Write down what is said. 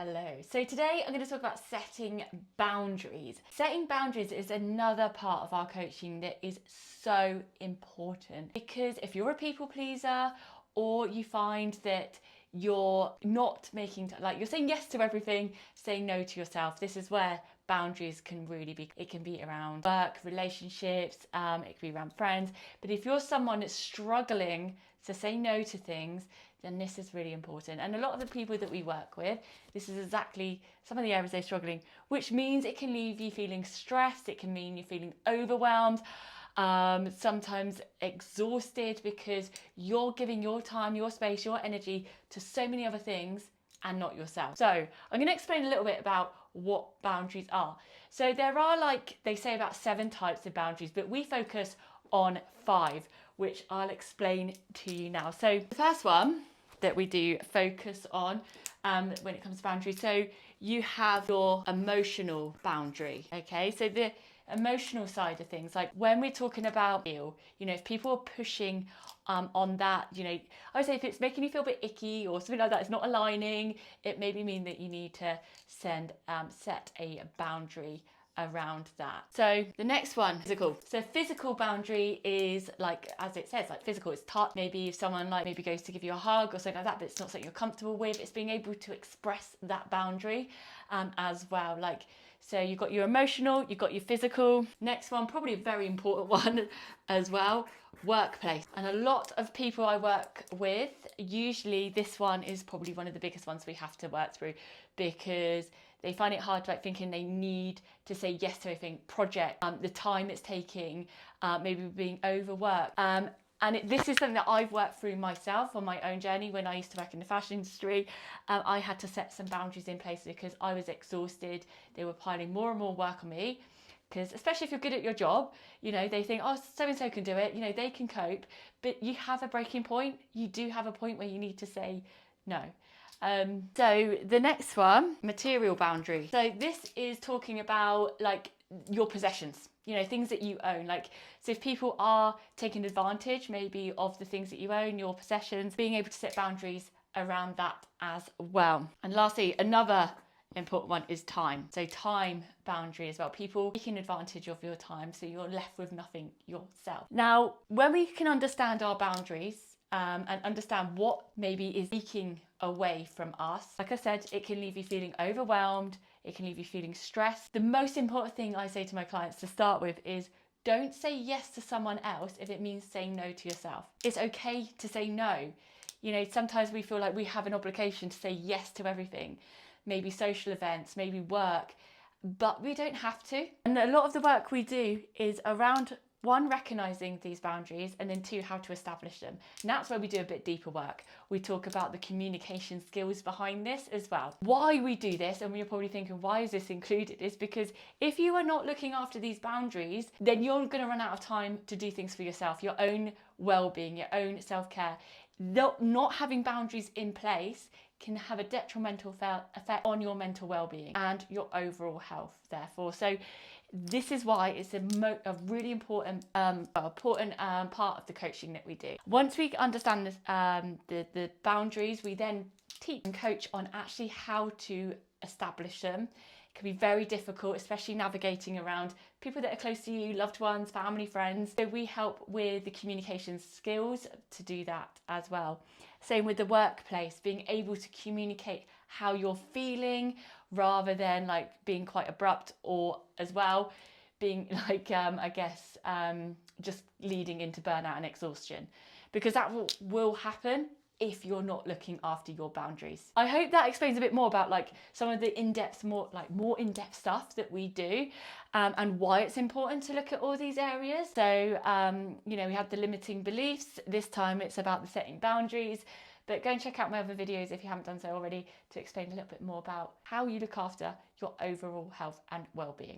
Hello. So today I'm going to talk about setting boundaries. Setting boundaries is another part of our coaching that is so important because if you're a people pleaser or you find that you're not making, you're saying yes to everything, saying no to yourself, this is where boundaries can really be. It can be around work, relationships, it can be around friends. But if you're someone that's struggling to say no to things, then this is really important. And a lot of the people that we work with, this is exactly some of the areas they're struggling, which means it can leave you feeling stressed, it can mean you're feeling overwhelmed, sometimes exhausted because you're giving your time, your space, your energy to so many other things and not yourself. So I'm going to explain a little bit about what boundaries are. So there are, they say, about 7 types of boundaries, but we focus on 5, which I'll explain to you now. So the first one that we do focus on when it comes to boundaries. So you have your emotional boundary, okay? So the emotional side of things, like when we're talking about if people are pushing on that, I would say if it's making you feel a bit icky or something like that, it's not aligning, it maybe mean that you need to set a boundary around that. So the next one, physical. So physical boundary is as it says, physical. It's touch. Maybe if someone maybe goes to give you a hug or something like that, but it's not something you're comfortable with. It's being able to express that boundary as well. So you've got your emotional, you've got your physical. Next one, probably a very important one as well, workplace. And a lot of people I work with, usually this one is probably one of the biggest ones we have to work through because they find it hard, thinking they need to say yes to everything, project, the time it's taking, maybe being overworked. This is something that I've worked through myself on my own journey. When I used to work in the fashion industry, I had to set some boundaries in place because I was exhausted. They were piling more and more work on me. Because especially if you're good at your job, they think, oh, so-and-so can do it, they can cope. But you have a breaking point. You do have a point where you need to say no. So the next one, material boundary. So this is talking about your possessions, things that you own. So if people are taking advantage maybe of the things that you own, your possessions, being able to set boundaries around that as well. And lastly, another important one is time. So time boundary as well. People taking advantage of your time, so you're left with nothing yourself. Now, when we can understand our boundaries, and understand what maybe is leaking away from us. Like I said, it can leave you feeling overwhelmed, it can leave you feeling stressed. The most important thing I say to my clients to start with is don't say yes to someone else if it means saying no to yourself. It's okay to say no. Sometimes we feel like we have an obligation to say yes to everything, maybe social events, maybe work, but we don't have to. And a lot of the work we do is around 1, recognizing these boundaries, and then 2, how to establish them. And that's where we do a bit deeper work. We talk about the communication skills behind this as well. Why we do this, and you're probably thinking, why is this included? Is because if you are not looking after these boundaries, then you're going to run out of time to do things for yourself, your own well-being, your own self-care. Not having boundaries in place can have a detrimental effect on your mental well-being and your overall health, therefore. So this is why it's a really important part of the coaching that we do. Once we understand this, the boundaries, we then teach and coach on actually how to establish them. It can be very difficult, especially navigating around people that are close to you, loved ones, family, friends. So we help with the communication skills to do that as well. Same with the workplace, being able to communicate how you're feeling rather than being quite abrupt, or as well being just leading into burnout and exhaustion, because that will happen if you're not looking after your boundaries. I hope that explains a bit more about some of the in-depth, more in-depth stuff that we do, and why it's important to look at all these areas. So we have the limiting beliefs. This time it's about the setting boundaries. But go and check out my other videos if you haven't done so already to explain a little bit more about how you look after your overall health and well-being.